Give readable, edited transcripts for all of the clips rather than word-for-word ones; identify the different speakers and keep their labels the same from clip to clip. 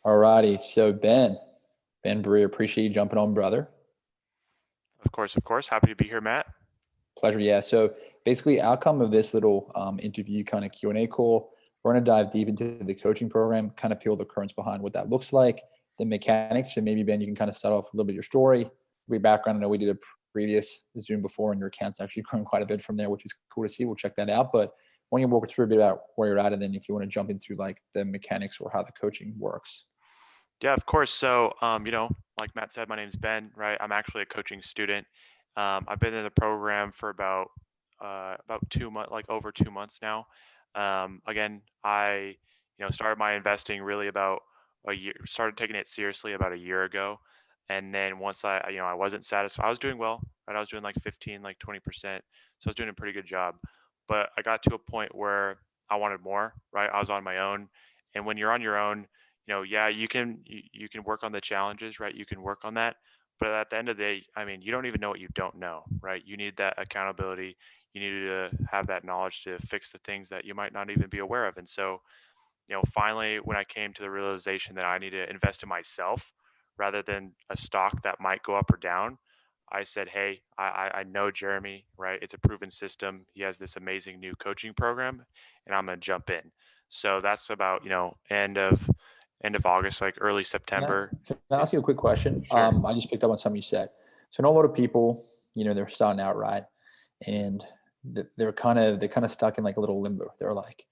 Speaker 1: All righty. So Ben Breer, appreciate you jumping on, brother.
Speaker 2: Of course, of course. Happy to be here, Matt.
Speaker 1: Pleasure. Yeah. So basically, outcome of this little interview kind of Q&A call, we're going to dive deep into the coaching program, kind of peel the currents behind what that looks like, the mechanics. And maybe, Ben, you can kind of start off a little bit of your story, your background. I know we did a previous Zoom before, and your account's actually grown quite a bit from there, which is cool to see. We'll check that out. But why don't you walk us through a bit about where you're at, and then if you want to jump into like the mechanics or how the coaching works.
Speaker 2: Yeah, of course. So, like Matt said, my name's Ben, right? I'm actually a coaching student. I've been in the program for about 2 months, like over 2 months now. Again, I, started my investing really about a year, started taking it seriously about a year ago. And then once I wasn't satisfied, I was doing well, right? I was doing like 15, like 20%. So I was doing a pretty good job. But I got to a point where I wanted more, right? I was on my own. And when you're on your own, yeah, you can work on the challenges, right? You can work on that, but at the end of the day, I mean, you don't even know what you don't know, right? You need that accountability. You need to have that knowledge to fix the things that you might not even be aware of. And so, finally, when I came to the realization that I need to invest in myself rather than a stock that might go up or down, I said, hey, I know Jeremy, right? It's a proven system. He has this amazing new coaching program, and I'm going to jump in. So that's about, end of August, like early
Speaker 1: Can I,
Speaker 2: September.
Speaker 1: can I ask you a quick question?
Speaker 2: Sure.
Speaker 1: I just picked up on something you said. So I know a lot of people, they're starting out, right, and they're kind of stuck in like a little limbo. They're like,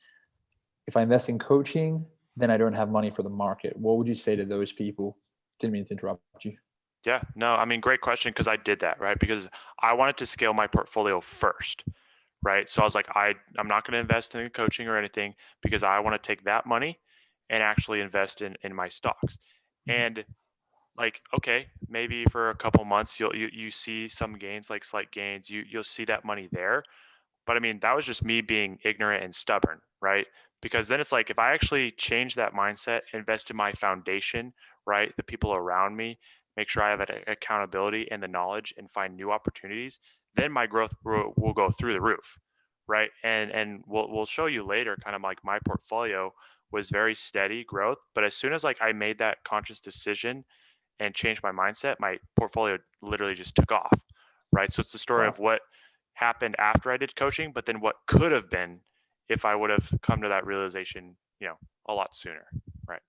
Speaker 1: if I invest in coaching, then I don't have money for the market. What would you say to those people? Didn't mean to interrupt you.
Speaker 2: Yeah, no, I mean, great question because I did that, right? Because I wanted to scale my portfolio first, right? So I was like, I'm not going to invest in coaching or anything because I want to take that money and actually invest in my stocks.
Speaker 1: Mhm.
Speaker 2: And like, okay, maybe for a couple months you see some gains, like slight gains. You'll see that money there. But I mean, that was just me being ignorant and stubborn, right? Because then it's like if I actually change that mindset, invest in my foundation, right? The people around me, make sure I have that accountability and the knowledge and find new opportunities, then my growth will go through the roof, right? And we'll show you later kind of like my portfolio was very steady growth, but as soon as like I made that conscious decision and changed my mindset, my portfolio literally just took off, right? So it's the story of
Speaker 1: Wow.
Speaker 2: what happened after I did coaching, but then what could have been if I would have come to that realization, a lot sooner, right?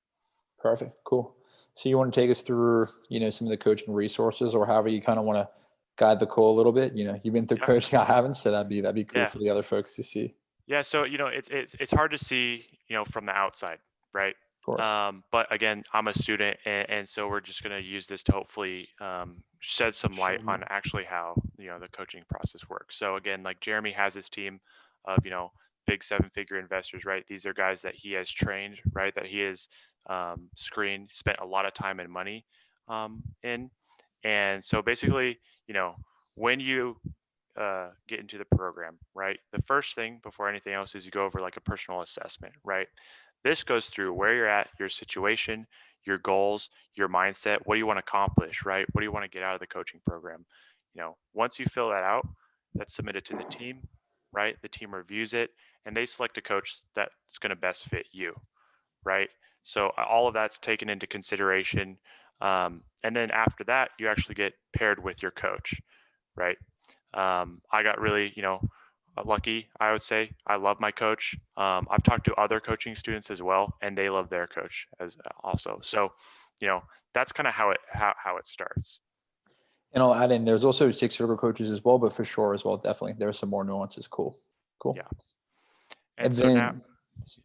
Speaker 1: Perfect. Cool. So you want to take us through, some of the coaching resources, or however you kind of want to guide the call a little bit. You've been through
Speaker 2: Yeah,
Speaker 1: coaching, I haven't, so that'd be cool
Speaker 2: yeah,
Speaker 1: for the other folks to see.
Speaker 2: yeah. So it's hard to see, from the outside, right?
Speaker 1: Of course.
Speaker 2: But again, I'm a student, and so we're just going to use this to hopefully shed some light
Speaker 1: Sure.
Speaker 2: on actually how the coaching process works. So again, like Jeremy has his team of big seven-figure investors, right? These are guys that he has trained, right? That he has screened, spent a lot of time and money in, and so basically, when you get into the program, right? The first thing before anything else is you go over like a personal assessment, right? This goes through where you're at, your situation, your goals, your mindset. What do you want to accomplish, right? What do you want to get out of the coaching program? Once you fill that out, that's submitted to the team, right? The team reviews it and they select a coach that's going to best fit you, right? So all of that's taken into consideration. And then after that, you actually get paired with your coach, right? I got really, lucky, I would say. I love my coach. I've talked to other coaching students as well, and they love their coach as also. So, you know, that's kind of how it starts.
Speaker 1: And I'll add in, there's also six-figure coaches as well, but for sure as well, definitely. There are some more nuances. Cool. Cool.
Speaker 2: Yeah. And
Speaker 1: And
Speaker 2: so now,
Speaker 1: then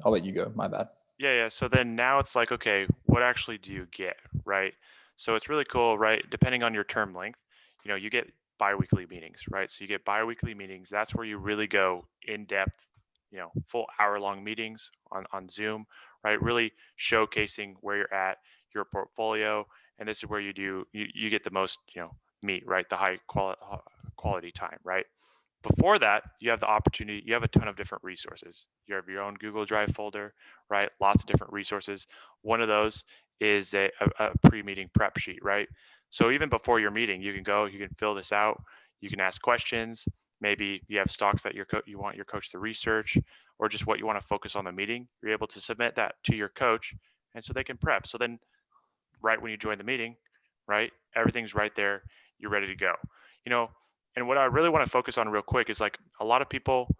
Speaker 1: I'll let you go. My bad.
Speaker 2: yeah. So then now it's like, okay, what actually do you get, right? So it's really cool, right? Depending on your term length, you get biweekly meetings, right? So you get biweekly meetings. That's where you really go in depth, full hour-long meetings on Zoom, right? Really showcasing where you're at, your portfolio, and this is where you get the most, meat, right? The high quality time, right? Before that, you have the opportunity, you have a ton of different resources. You have your own Google Drive folder, right? Lots of different resources. One of those is a pre-meeting prep sheet, right? So even before your meeting, you can go, you can fill this out, you can ask questions. Maybe you have stocks that you want your coach to research, or just what you want to focus on the meeting. You're able to submit that to your coach, and so they can prep. So then right when you join the meeting, right, everything's right there. You're ready to go. You know, and what I really want to focus on real quick is like a lot of people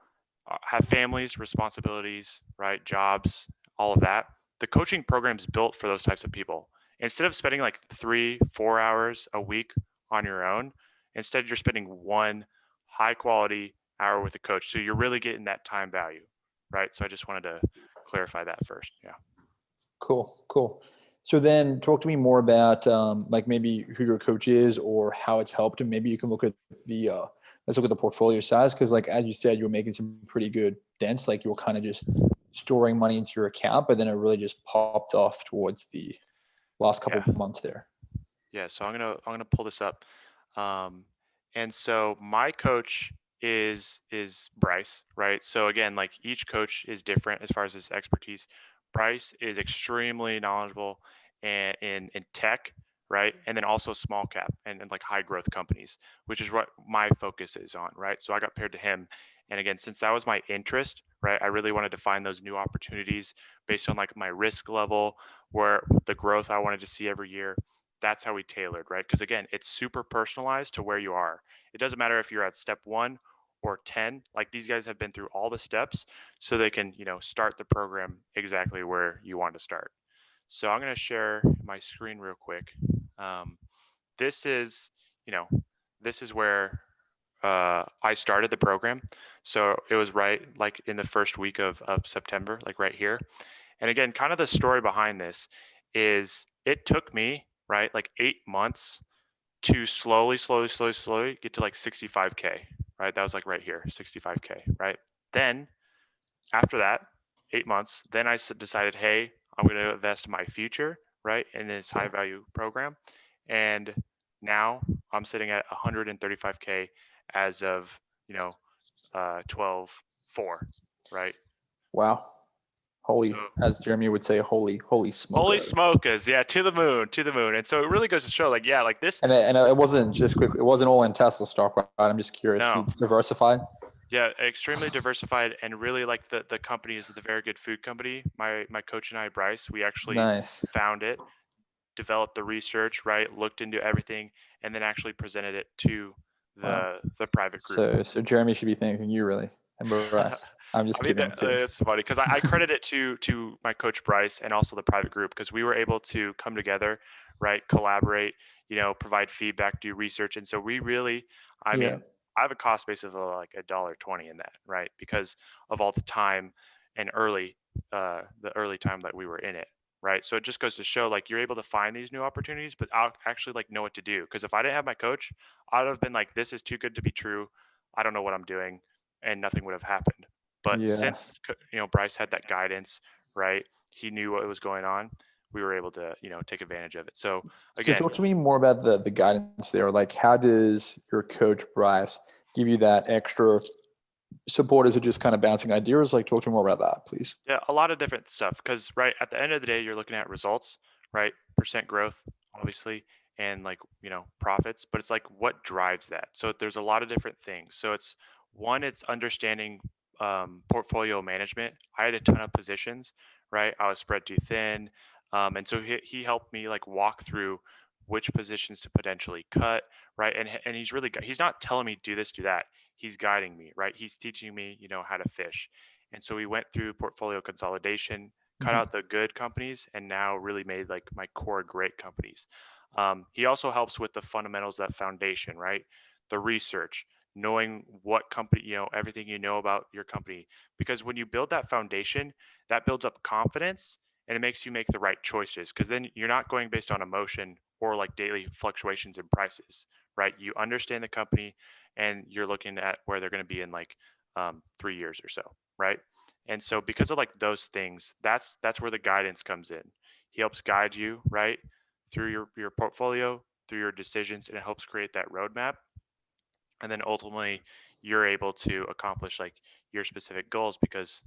Speaker 2: have families, responsibilities, right, jobs, all of that. The coaching program is built for those types of people. Instead of spending like 3, 4 hours a week on your own, instead you're spending one high quality hour with a coach. So you're really getting that time value, right? So I just wanted to clarify that first. Yeah.
Speaker 1: Cool, cool. So then talk to me more about like maybe who your coach is or how it's helped. And maybe you can look at the let's look at the portfolio size, because like as you said, you were making some pretty good dents. Like you were kind of just storing money into your account, but then it really just popped off towards the last couple
Speaker 2: Yeah.
Speaker 1: of months there.
Speaker 2: Yeah. So I'm gonna pull this up. Um, and so my coach is Bryce, right? So again, like each coach is different as far as his expertise. Bryce is extremely knowledgeable in tech, right? And then also small cap and like high growth companies, which is what my focus is on, right? So I got paired to him. And again, since that was my interest, right, I really wanted to find those new opportunities based on like my risk level, where the growth I wanted to see every year. That's how we tailored, right? Because again, it's super personalized to where you are. It doesn't matter if you're at step 1 or 10. Like these guys have been through all the steps, so they can, start the program exactly where you want to start. So I'm going to share my screen real quick. Um, this is, you know, this is where I started the program. So it was right like in the first week of September, like right here. And again, kind of the story behind this is it took me, right, like 8 months to slowly get to like 65K, right? That was like right here, 65K, right? Then after that, 8 months, then I decided, hey, I'm going to invest in my future, right, in this high
Speaker 1: Yeah.
Speaker 2: value program. And now I'm sitting at 135K as of, you know, 12/4, right?
Speaker 1: Wow.
Speaker 2: So
Speaker 1: Holy, as Jeremy would say, holy
Speaker 2: holy
Speaker 1: smokers.
Speaker 2: smokers, yeah, to the moon, to the moon. And so it really goes to show, like, yeah, like this.
Speaker 1: And it wasn't just quick. It wasn't all in Tesla stock, right? I'm just curious.
Speaker 2: No,
Speaker 1: It's diversified.
Speaker 2: yeah, extremely diversified, and really like the company is a very good food company. My coach and I, Bryce, we actually
Speaker 1: Nice.
Speaker 2: found it, developed the research, right, looked into everything, and then actually presented it to
Speaker 1: Wow.
Speaker 2: the private group.
Speaker 1: So Jeremy should be thanking you really, and Russ. I'm just
Speaker 2: I mean,
Speaker 1: kidding too.
Speaker 2: it's funny because I credit it to my coach Bryce and also the private group, because we were able to come together, right, collaborate, provide feedback, do research, and so we really, I
Speaker 1: Yeah.
Speaker 2: mean, I have a cost base of like $1.20 in that, right, because of all the time and the early time that we were in it. Right. So it just goes to show like you're able to find these new opportunities, but I'll actually like know what to do. Because if I didn't have my coach, I'd have been like, this is too good to be true. I don't know what I'm doing, and nothing would have happened. But
Speaker 1: Yeah.
Speaker 2: since Bryce had that guidance, right? He knew what was going on. We were able to take advantage of it. So
Speaker 1: So
Speaker 2: again,
Speaker 1: talk to me more about the guidance there. Like, how does your coach Bryce give you that extra support? Is it just kind of bouncing ideas? Like, talk to me more about that, please.
Speaker 2: yeah, a lot of different stuff. Because right at the end of the day, you're looking at results, right? Percent growth, obviously, and like profits. But it's like what drives that. So there's a lot of different things. So it's one, it's understanding portfolio management. I had a ton of positions, right? I was spread too thin, and so he helped me like walk through which positions to potentially cut, right? And he's really he's not telling me do this, do that. He's guiding me, right? He's teaching me, how to fish. And so we went through portfolio consolidation, cut
Speaker 1: Mhm.
Speaker 2: out the good companies, and now really made like my core great companies. He also helps with the fundamentals, that foundation, right? The research, knowing what company, everything you know about your company. Because when you build that foundation, that builds up confidence and it makes you make the right choices. Because then you're not going based on emotion or like daily fluctuations in prices, right? You understand the company and you're looking at where they're going to be in like 3 years or so, right? And so because of like those things, that's where the guidance comes in. He helps guide you, right, through your portfolio, through your decisions, and it helps create that roadmap. And then ultimately, you're able to accomplish like your specific goals because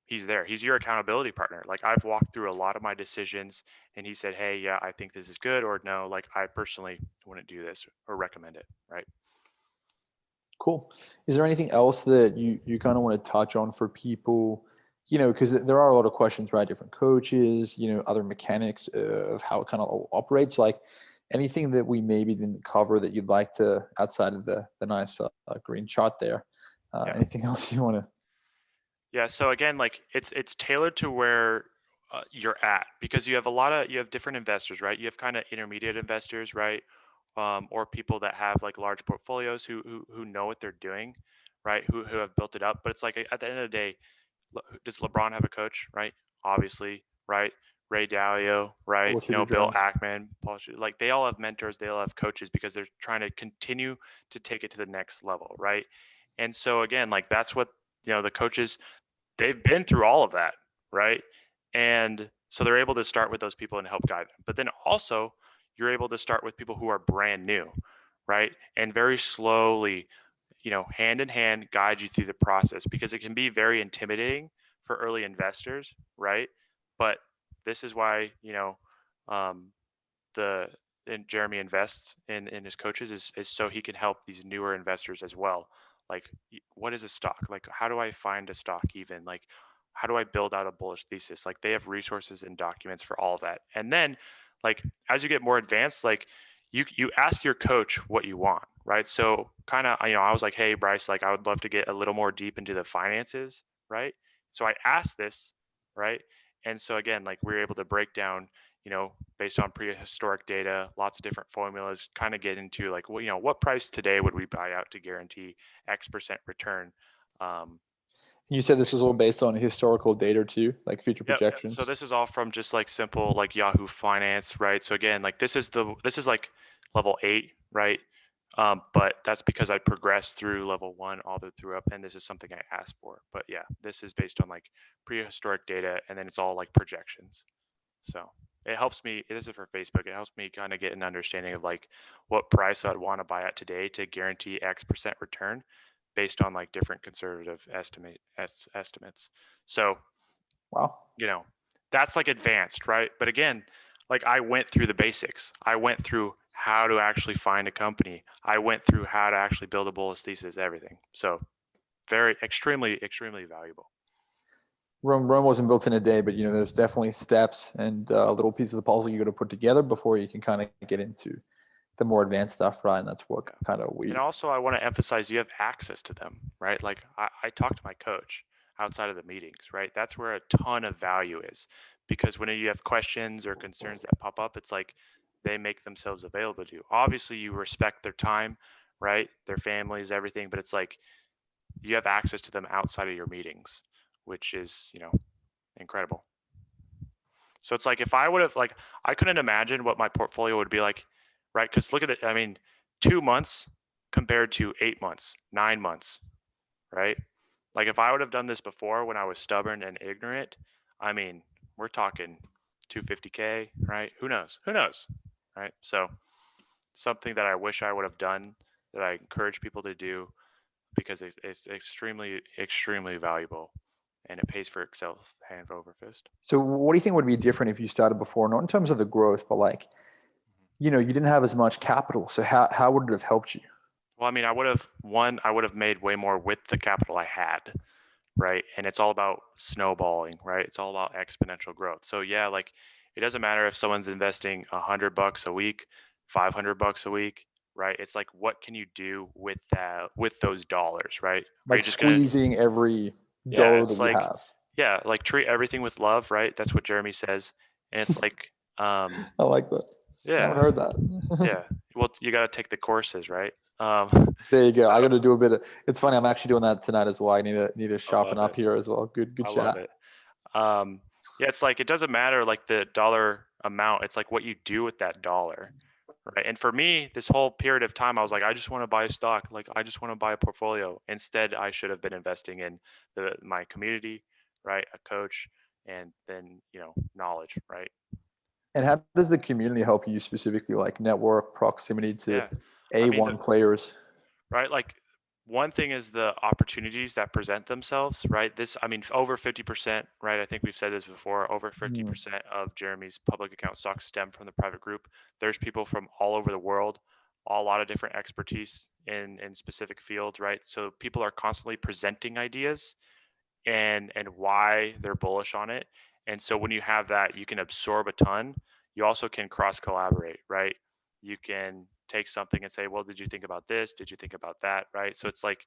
Speaker 2: he's there. He's your accountability partner. Like I've walked through a lot of my decisions, and he said, "Hey, yeah, I think this is good," or "No, like I personally wouldn't do this or recommend it." Right?
Speaker 1: Cool. Is there anything else that you kind of want to touch on for people because there are a lot of questions, right? Different coaches, other mechanics of how it kind of operates. Like anything that we maybe didn't cover that you'd like to, outside of the nice green chart there.
Speaker 2: Yeah.
Speaker 1: Anything else you want to?
Speaker 2: Yeah. So again, like it's tailored to where you're at, because you have different investors, right? You have kind of intermediate investors, right? Or people that have like large portfolios who know what they're doing, right? Who have built it up. But it's like at the end of the day, does LeBron have a coach, right? Obviously, right? Ray Dalio, right?
Speaker 1: Paul Tudor
Speaker 2: Bill
Speaker 1: Jones.
Speaker 2: Ackman, like they all have mentors, they all have coaches because they're trying to continue to take it to the next level, right? And so again, like that's what the coaches, they've been through all of that, right? And so they're able to start with those people and help guide them. But then also, you're able to start with people who are brand new, right? And very slowly, hand in hand, guide you through the process, because it can be very intimidating for early investors, right? But this is why, um, the and Jeremy invests in his coaches is so he can help these newer investors as well. Like, what is a stock? Like, how do I find a stock even? Like, how do I build out a bullish thesis? Like, they have resources and documents for all of that. And then, like, as you get more advanced, like, you ask your coach what you want, right? So, kind of, I was like, hey, Bryce, like, I would love to get a little more deep into the finances, right? So I asked this, right? And so again, like, we were able to break down, based on prehistoric data, lots of different formulas, kind of get into like, well, what price today would we buy out to guarantee X% return? Um,
Speaker 1: You said this was all based on historical data too, like future
Speaker 2: yep. So
Speaker 1: projections.
Speaker 2: this is all from just like simple like Yahoo Finance, right? So again, like this is like level 8, right? But that's because I progressed through level 1 all the way through up, and this is something I asked for. But yeah, this is based on like prehistoric data, and then it's all like projections. So it helps me. This is for Facebook. It helps me kind of get an understanding of like what price I'd want to buy at today to guarantee X% return based on like different conservative estimates. So,
Speaker 1: Wow.
Speaker 2: you know, that's like advanced, right? But again, like I went through the basics. I went through how to actually find a company. I went through how to actually build a bullish thesis, everything. So very extremely valuable.
Speaker 1: Rome wasn't built in a day, but there's definitely steps and little pieces of the puzzle you got to put together before you can kind of get into the more advanced stuff, right? And that's what
Speaker 2: Yeah.
Speaker 1: kind of
Speaker 2: And
Speaker 1: we.
Speaker 2: also, I want to emphasize you have access to them, right? Like I talk to my coach outside of the meetings, right? That's where a ton of value is, because when you have questions or concerns that pop up, it's like they make themselves available to you. Obviously, you respect their time, right? Their families, everything, but it's like you have access to them outside of your meetings, which is, incredible. So it's like if I would have like I couldn't imagine what my portfolio would be like, right? Because look at it. I mean, 2 months compared to 8 months, 9 months, right? Like if I would have done this before when I was stubborn and ignorant, I mean, we're talking 250K, right? Who knows? Who knows? Right? So something that I wish I would have done, that I encourage people to do, because it's extremely valuable, and it pays for itself hand over fist.
Speaker 1: So, what do you think would be different if you started before? Not in terms of the growth, but like, you didn't have as much capital. So, how would it have helped you?
Speaker 2: Well, I mean, I would have made way more with the capital I had, right? And it's all about snowballing, right? It's all about exponential growth. So yeah, like it doesn't matter if someone's investing $100 a week, $500 a week, right? It's like, what can you do with with those dollars, right? Are
Speaker 1: Like
Speaker 2: you just gonna,
Speaker 1: squeezing every
Speaker 2: yeah,
Speaker 1: dollar that
Speaker 2: it's
Speaker 1: you
Speaker 2: like,
Speaker 1: have.
Speaker 2: yeah, like treat everything with love, right? That's what Jeremy says. And it's like,
Speaker 1: I like that. I haven't
Speaker 2: yeah,
Speaker 1: heard that.
Speaker 2: yeah. Well, you got to take the courses, right? Um,
Speaker 1: There you go.
Speaker 2: so
Speaker 1: I got to do a bit of. It's funny. I'm actually doing that tonight as well. I need to
Speaker 2: I
Speaker 1: sharpen
Speaker 2: love
Speaker 1: up
Speaker 2: it.
Speaker 1: here as well. Good
Speaker 2: I love
Speaker 1: chat.
Speaker 2: it. Um, yeah, it's like it doesn't matter like the dollar amount. It's like what you do with that dollar, right? And for me, this whole period of time, I was like, I just want to buy a stock. Like I just want to buy a portfolio. Instead, I should have been investing in my community, right? A coach, and then knowledge, right?
Speaker 1: And how does the community help you specifically, like network proximity to
Speaker 2: Yeah, I mean
Speaker 1: A1 players?
Speaker 2: right? Like one thing is the opportunities that present themselves, right? I mean, over 50%, right? I think we've said this before, over
Speaker 1: Hmm.
Speaker 2: 50% of Jeremy's public account stocks stem from the private group. There's people from all over the world, a lot of different expertise in specific fields, right? So people are constantly presenting ideas, and why they're bullish on it. And so when you have that, you can absorb a ton. You also can cross collaborate, right? You can take something and say, well, did you think about this? Did you think about that? Right. So it's like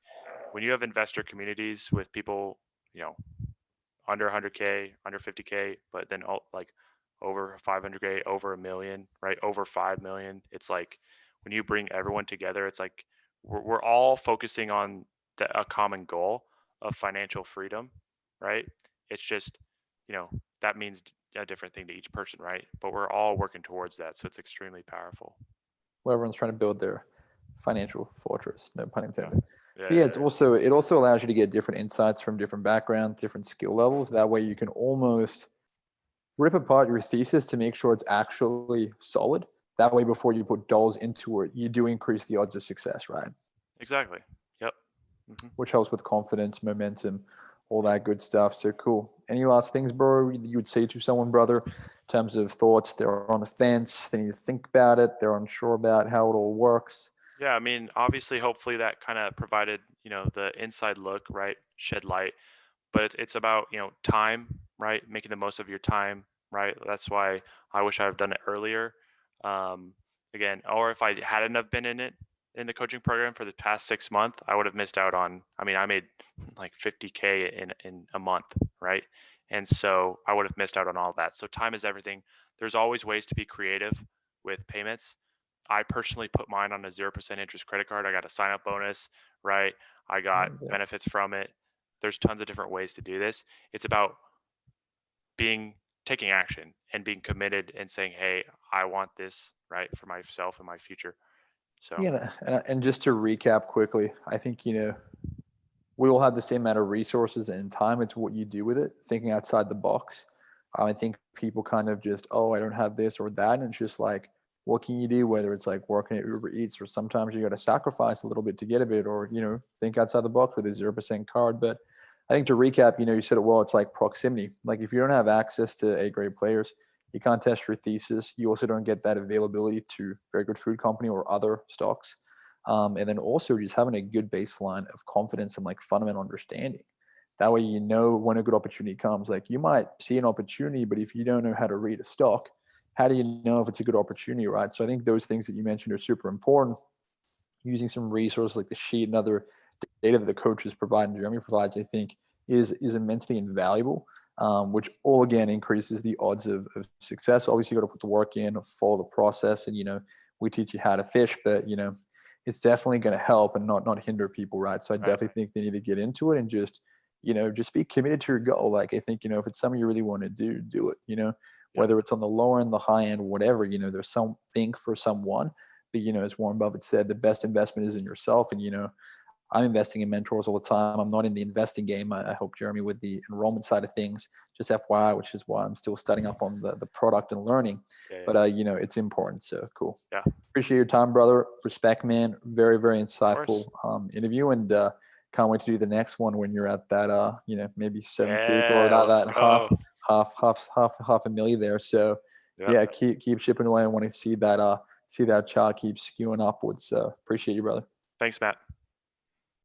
Speaker 2: when you have investor communities with people, you know, under 100K, under 50K, but then like over 500K, over a million, right? Over 5 million. It's like when you bring everyone together, it's like we're all focusing on a common goal of financial freedom, right? It's just, you know, that means a different thing to each person, right? But we're all working towards that. So it's extremely powerful.
Speaker 1: Where everyone's trying to build their financial fortress, no pun
Speaker 2: Yeah.
Speaker 1: intended.
Speaker 2: Yeah.
Speaker 1: But yeah,
Speaker 2: Yeah.
Speaker 1: it also allows you to get different insights from different backgrounds, different skill levels. That way you can almost rip apart your thesis to make sure it's actually solid. That way, before you put dollars into it, you do increase the odds of success, right?
Speaker 2: Exactly. Yep. Hmm.
Speaker 1: Which helps with confidence, momentum, all that good stuff. So cool. Any last things, bro, you would say to someone, brother, in terms of thoughts? They're on the fence. They need to think about it. They're unsure about how it all works.
Speaker 2: Yeah, I mean, obviously, hopefully that kind of provided, the inside look, right? Shed light, but it's about, time, right? Making the most of your time, right? That's why I wish I had done it earlier. Um, Again, or if I hadn't have been in the coaching program for the past 6 months, I would have missed out on, I mean, I made like 50K in a month, right? And so I would have missed out on all of that. So time is everything. There's always ways to be creative with payments. I personally put mine on a 0% interest credit card. I got a sign up bonus, right? I got
Speaker 1: Yeah.
Speaker 2: benefits from it. There's tons of different ways to do this. It's about taking action and being committed and saying, hey, I want this, right, for myself and my future. So,
Speaker 1: Yeah, and just to recap quickly, I think we all have the same amount of resources and time. It's what you do with it. Thinking outside the box. I think people kind of just, oh, I don't have this or that, and it's just like, what can you do? Whether it's like working at Uber Eats, or sometimes you got to sacrifice a little bit to get a bit, or think outside the box with a 0% card. But I think to recap, you said it well. It's like proximity. Like if you don't have access to A-grade players, you can't test your thesis. You also don't get that availability to very good food company or other stocks. And then also just having a good baseline of confidence and like fundamental understanding. That way, when a good opportunity comes. Like you might see an opportunity, but if you don't know how to read a stock, how do you know if it's a good opportunity, right? So I think those things that you mentioned are super important. Using some resources like the sheet and other data that the coaches provide and Jeremy provides, I think is immensely invaluable. Which all again increases the odds of success. Obviously, you got to put the work in, follow the process, and we teach you how to fish, but it's definitely going to help and not hinder people, right? So I definitely think they need to get into it and just be committed to your goal. Like I think if it's something you really want to do it. Whether it's on the lower end, the high end, whatever. There's something for someone. But as Warren Buffett said, the best investment is in yourself. And I'm investing in mentors all the time. I'm not in the investing game. I help Jeremy with the enrollment side of things, just FYI, which is why I'm still studying up on the product and learning.
Speaker 2: yeah.
Speaker 1: But it's important. So cool.
Speaker 2: Yeah.
Speaker 1: Appreciate your time, brother. Respect, man. Very, very
Speaker 2: Of
Speaker 1: insightful
Speaker 2: course.
Speaker 1: interview, and can't wait to do the next one when you're at that maybe 7 figure or
Speaker 2: Yeah, let's
Speaker 1: that
Speaker 2: go.
Speaker 1: half a million there. So
Speaker 2: Yep.
Speaker 1: yeah, keep chipping away. I want to see that chart keep skewing upwards. So appreciate you, brother.
Speaker 2: Thanks, Matt.